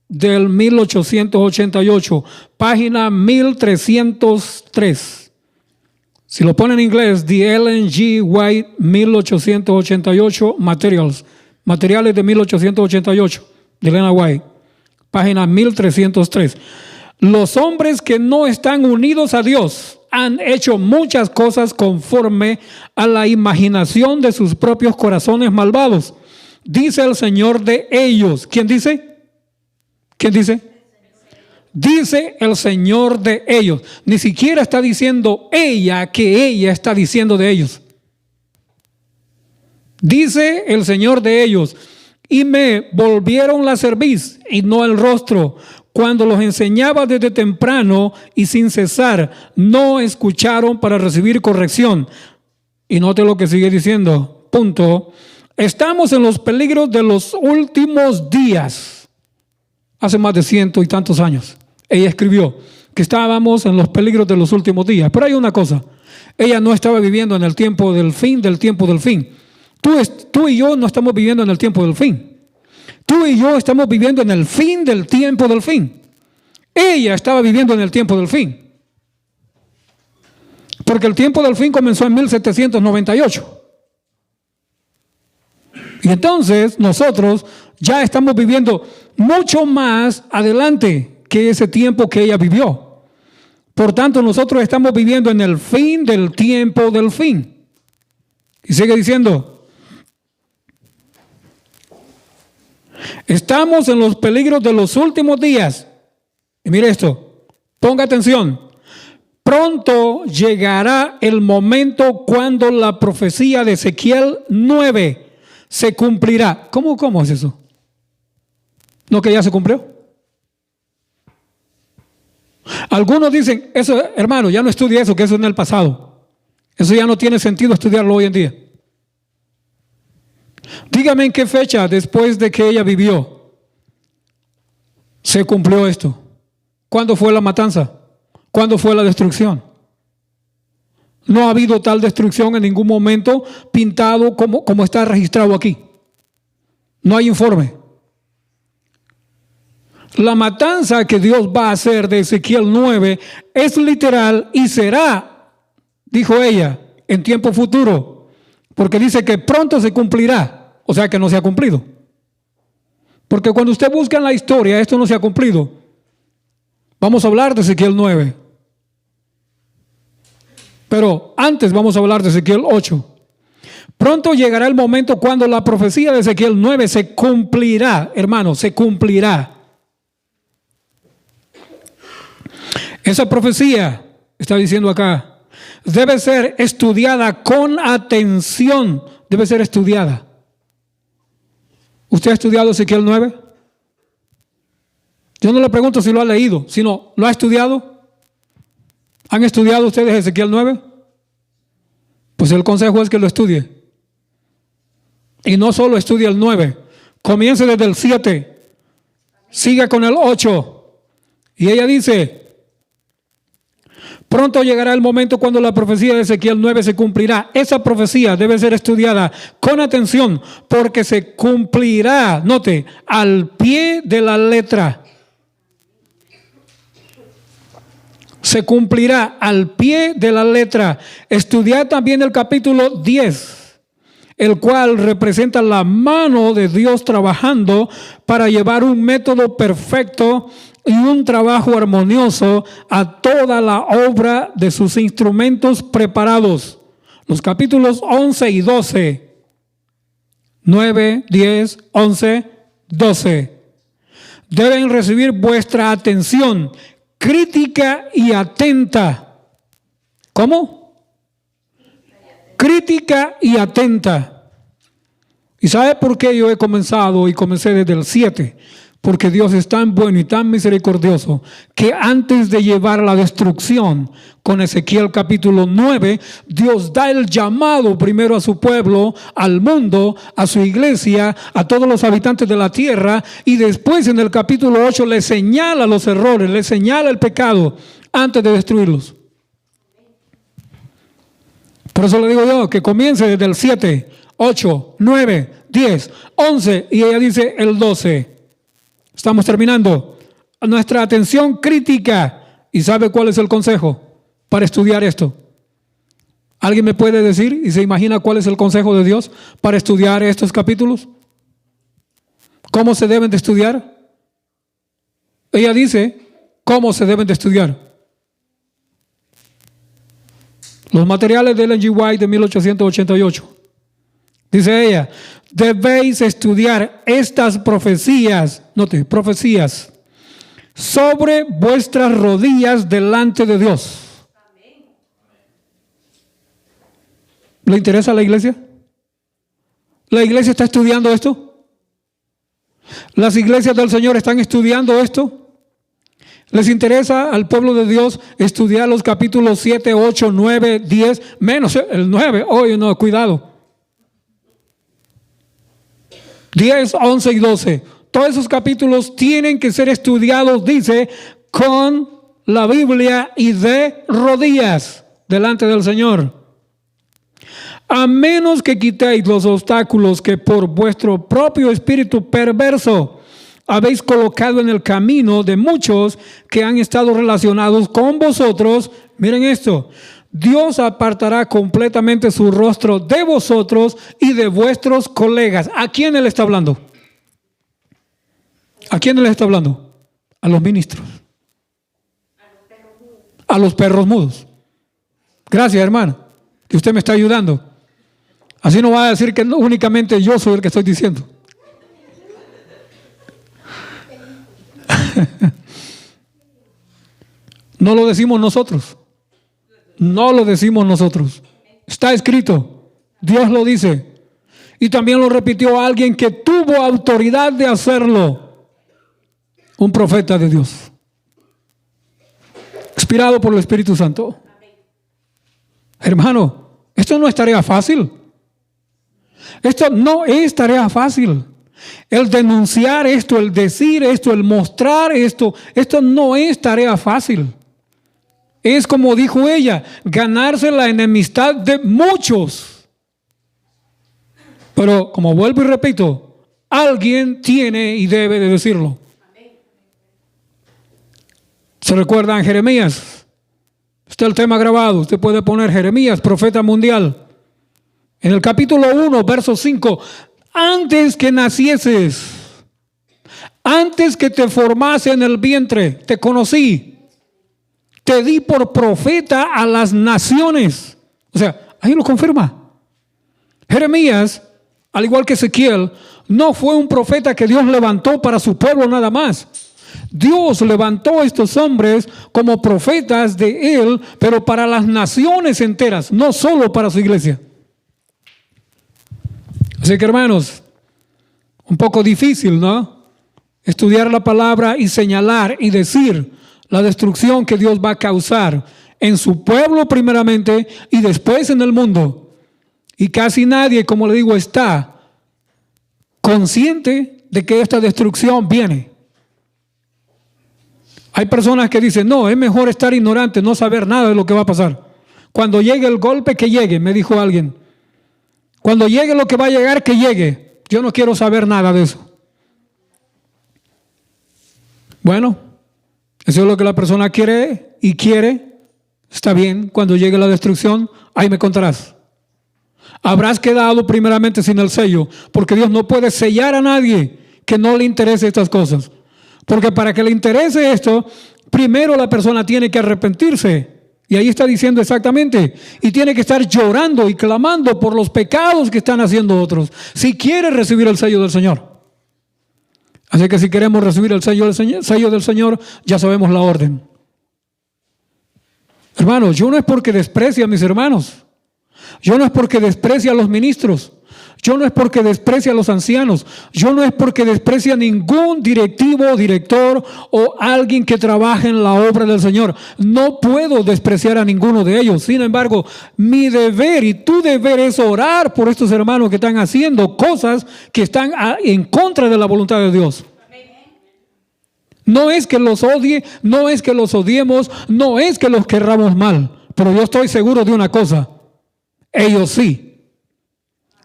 del 1888, página 1303. Si lo pone en inglés, The Ellen G. White, 1888 Materials, materiales de 1888, de Elena White, página 1303. Los hombres que no están unidos a Dios han hecho muchas cosas conforme a la imaginación de sus propios corazones malvados. Dice el Señor de ellos. ¿Quién dice? ¿Quién dice? Dice el Señor de ellos. Ni siquiera está diciendo ella que ella está diciendo de ellos. Dice el Señor de ellos. Y me volvieron la cerviz y no el rostro. Cuando los enseñaba desde temprano y sin cesar, no escucharon para recibir corrección. Y note lo que sigue diciendo. Punto. Estamos en los peligros de los últimos días. Hace más de 100 y tantos años. Ella escribió que estábamos en los peligros de los últimos días. Pero hay una cosa. Ella no estaba viviendo en el tiempo del fin del tiempo del fin. Tú y yo no estamos viviendo en el tiempo del fin. Tú y yo estamos viviendo en el fin del tiempo del fin. Ella estaba viviendo en el tiempo del fin. Porque el tiempo del fin comenzó en 1798. Y entonces nosotros ya estamos viviendo mucho más adelante que ese tiempo que ella vivió. Por tanto, nosotros estamos viviendo en el fin del tiempo del fin. Y sigue diciendo, estamos en los peligros de los últimos días. Y mire esto, ponga atención. Pronto llegará el momento cuando la profecía de Ezequiel 9 se cumplirá. ¿Cómo es eso? ¿No que ya se cumplió? Algunos dicen, eso, hermano, ya no estudie eso, que eso es en el pasado. Eso ya no tiene sentido estudiarlo hoy en día. Dígame en qué fecha después de que ella vivió se cumplió esto. ¿Cuándo fue la matanza? ¿Cuándo fue la destrucción? No ha habido tal destrucción en ningún momento pintado como está registrado aquí. No hay informe. La matanza que Dios va a hacer de Ezequiel 9 es literal y será, dijo ella, en tiempo futuro, porque dice que pronto se cumplirá, o sea que no se ha cumplido. Porque cuando usted busca en la historia, esto no se ha cumplido. Vamos a hablar de Ezequiel 9. Pero antes vamos a hablar de Ezequiel 8. Pronto llegará el momento cuando la profecía de Ezequiel 9 se cumplirá, hermano, se cumplirá. Esa profecía, está diciendo acá, debe ser estudiada con atención, debe ser estudiada. ¿Usted ha estudiado Ezequiel 9? Yo no le pregunto si lo ha leído, sino, ¿lo ha estudiado? ¿Han estudiado ustedes Ezequiel 9? Pues el consejo es que lo estudie. Y no solo estudie el 9, comience desde el 7, siga con el 8. Y ella dice, pronto llegará el momento cuando la profecía de Ezequiel 9 se cumplirá. Esa profecía debe ser estudiada con atención porque se cumplirá, note, al pie de la letra. Se cumplirá al pie de la letra. Estudiad también el capítulo 10, el cual representa la mano de Dios trabajando para llevar un método perfecto y un trabajo armonioso a toda la obra de sus instrumentos preparados. Los capítulos 11 y 12, 9, 10, 11, 12, deben recibir vuestra atención crítica y atenta. ¿Cómo? Crítica y atenta. ¿Y sabe por qué yo he comenzado y comencé desde el 7? Porque Dios es tan bueno y tan misericordioso que antes de llevar la destrucción con Ezequiel capítulo 9, Dios da el llamado primero a su pueblo, al mundo, a su iglesia, a todos los habitantes de la tierra, y después en el capítulo 8 le señala los errores, le señala el pecado antes de destruirlos. Por eso le digo yo que comience desde el 7, 8, 9, 10, 11 y ella dice el 12. Estamos terminando. Nuestra atención crítica. ¿Y sabe cuál es el consejo para estudiar esto? ¿Alguien me puede decir y se imagina cuál es el consejo de Dios para estudiar estos capítulos? ¿Cómo se deben de estudiar? Ella dice, ¿cómo se deben de estudiar? Los materiales de Ellen G. White de 1888. Dice ella, debéis estudiar estas profecías, note, profecías, sobre vuestras rodillas delante de Dios. ¿Le interesa a la iglesia? ¿La iglesia está estudiando esto? ¿Las iglesias del Señor están estudiando esto? ¿Les interesa al pueblo de Dios estudiar los capítulos 7, 8, 9, 10, menos el 9? Oye, no, cuidado. 10, 11 y 12. Todos esos capítulos tienen que ser estudiados, dice, con la Biblia y de rodillas delante del Señor. A menos que quitéis los obstáculos que por vuestro propio espíritu perverso habéis colocado en el camino de muchos que han estado relacionados con vosotros. Miren esto. Dios apartará completamente su rostro de vosotros y de vuestros colegas. ¿A quién Él está hablando? ¿A quién Él está hablando? A los ministros. A los perros mudos. Gracias, hermano, que usted me está ayudando. Así no va a decir que únicamente yo soy el que estoy diciendo. No lo decimos nosotros. No lo decimos nosotros. Está escrito. Dios lo dice. Y también lo repitió alguien que tuvo autoridad de hacerlo. Un profeta de Dios. Inspirado por el Espíritu Santo. Hermano, Esto no es tarea fácil. Esto no es tarea fácil. El denunciar esto, el decir esto, el mostrar esto no es tarea fácil. Es como dijo ella, ganarse la enemistad de muchos. Pero como vuelvo y repito, alguien tiene y debe de decirlo. ¿Se recuerdan Jeremías? Está el tema grabado. Usted puede poner Jeremías, profeta mundial. En el capítulo 1, verso 5. Antes que nacieses, antes que te formase en el vientre, te conocí. Te di por profeta a las naciones. O sea, ahí lo confirma. Jeremías, al igual que Ezequiel, no fue un profeta que Dios levantó para su pueblo nada más. Dios levantó a estos hombres como profetas de Él, pero para las naciones enteras, no solo para su iglesia. Así que, hermanos, un poco difícil, ¿no? Estudiar la palabra y señalar y decir la destrucción que Dios va a causar en su pueblo primeramente y después en el mundo. Y casi nadie, como le digo, está consciente de que esta destrucción viene. Hay personas que dicen, no, es mejor estar ignorante, no saber nada de lo que va a pasar. Cuando llegue el golpe, que llegue, me dijo alguien. Cuando llegue lo que va a llegar, que llegue. Yo no quiero saber nada de eso. Bueno, eso es lo que la persona quiere y quiere. Está bien, cuando llegue la destrucción, ahí me contarás. Habrás quedado primeramente sin el sello, porque Dios no puede sellar a nadie que no le interese estas cosas. Porque para que le interese esto, primero la persona tiene que arrepentirse. Y ahí está diciendo exactamente. Y tiene que estar llorando y clamando por los pecados que están haciendo otros, si quiere recibir el sello del Señor. Así que si queremos recibir el sello del Señor, ya sabemos la orden. Hermanos, yo no es porque desprecie a mis hermanos. Yo no es porque desprecie a los ministros. Yo no es porque desprecie a los ancianos. Yo no es porque desprecie a ningún directivo, director o alguien que trabaje en la obra del Señor. No puedo despreciar a ninguno de ellos. Sin embargo, mi deber y tu deber es orar por estos hermanos que están haciendo cosas que están en contra de la voluntad de Dios. No es que los odie, no es que los odiemos, no es que los querramos mal. Pero yo estoy seguro de una cosa. Ellos sí.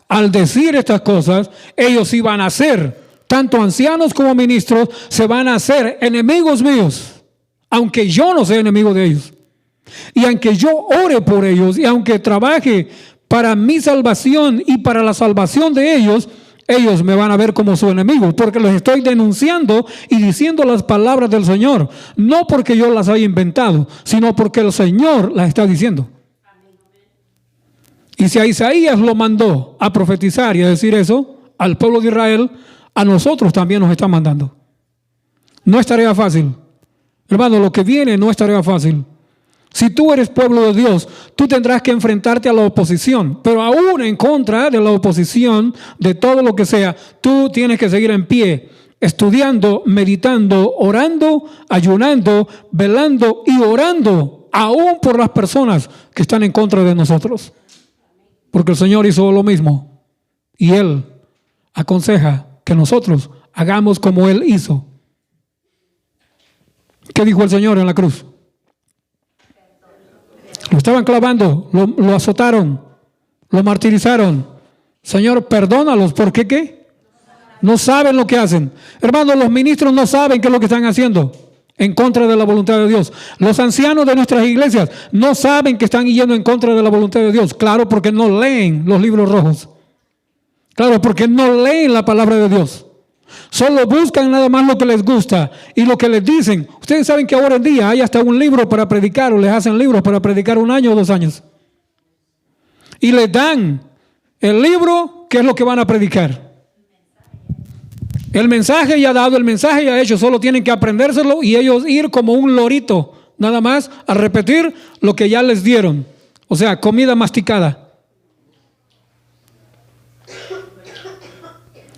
Al decir estas cosas, ellos sí van a ser, tanto ancianos como ministros, se van a hacer enemigos míos, aunque yo no sea enemigo de ellos. Y aunque yo ore por ellos, y aunque trabaje para mi salvación y para la salvación de ellos, ellos me van a ver como su enemigo, porque les estoy denunciando y diciendo las palabras del Señor, no porque yo las haya inventado, sino porque el Señor las está diciendo. Y si a Isaías lo mandó a profetizar y a decir eso al pueblo de Israel, a nosotros también nos está mandando. No es tarea fácil. Hermano, lo que viene no es tarea fácil. Si tú eres pueblo de Dios, tú tendrás que enfrentarte a la oposición. Pero aún en contra de la oposición, de todo lo que sea, tú tienes que seguir en pie, estudiando, meditando, orando, ayunando, velando y orando, aún por las personas que están en contra de nosotros. Porque el Señor hizo lo mismo y Él aconseja que nosotros hagamos como Él hizo. ¿Qué dijo el Señor en la cruz? Lo estaban clavando, lo azotaron, lo martirizaron. Señor, perdónalos. ¿Por qué qué? No saben lo que hacen. Hermanos, los ministros no saben qué es lo que están haciendo en contra de la voluntad de Dios. Los ancianos de nuestras iglesias no saben que están yendo en contra de la voluntad de Dios. Claro, porque no leen los libros rojos. Claro, porque no leen la palabra de Dios. Solo buscan nada más lo que les gusta y lo que les dicen. Ustedes saben que ahora en día hay hasta un libro para predicar, o les hacen libros para predicar 1 año o 2 años. Y les dan el libro, que es lo que van a predicar. El mensaje ya dado, el mensaje ya hecho, solo tienen que aprendérselo y ellos ir como un lorito, nada más a repetir lo que ya les dieron. O sea, comida masticada.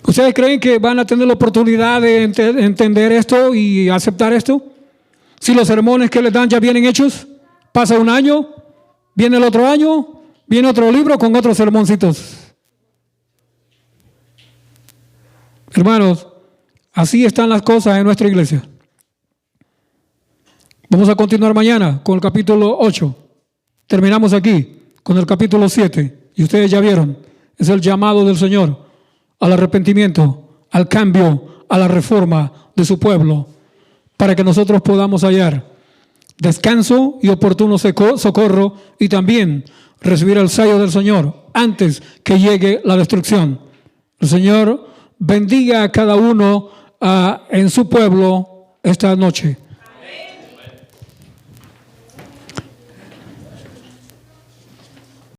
¿Ustedes creen que van a tener la oportunidad de entender esto y aceptar esto? Si los sermones que les dan ya vienen hechos, pasa 1 año, viene el otro año, viene otro libro con otros sermoncitos. Hermanos, así están las cosas en nuestra iglesia. Vamos a continuar mañana con el capítulo 8. Terminamos aquí con el capítulo 7. Y ustedes ya vieron, es el llamado del Señor al arrepentimiento, al cambio, a la reforma de su pueblo, para que nosotros podamos hallar descanso y oportuno socorro, y también recibir el sello del Señor antes que llegue la destrucción. El Señor bendiga a cada uno en su pueblo esta noche.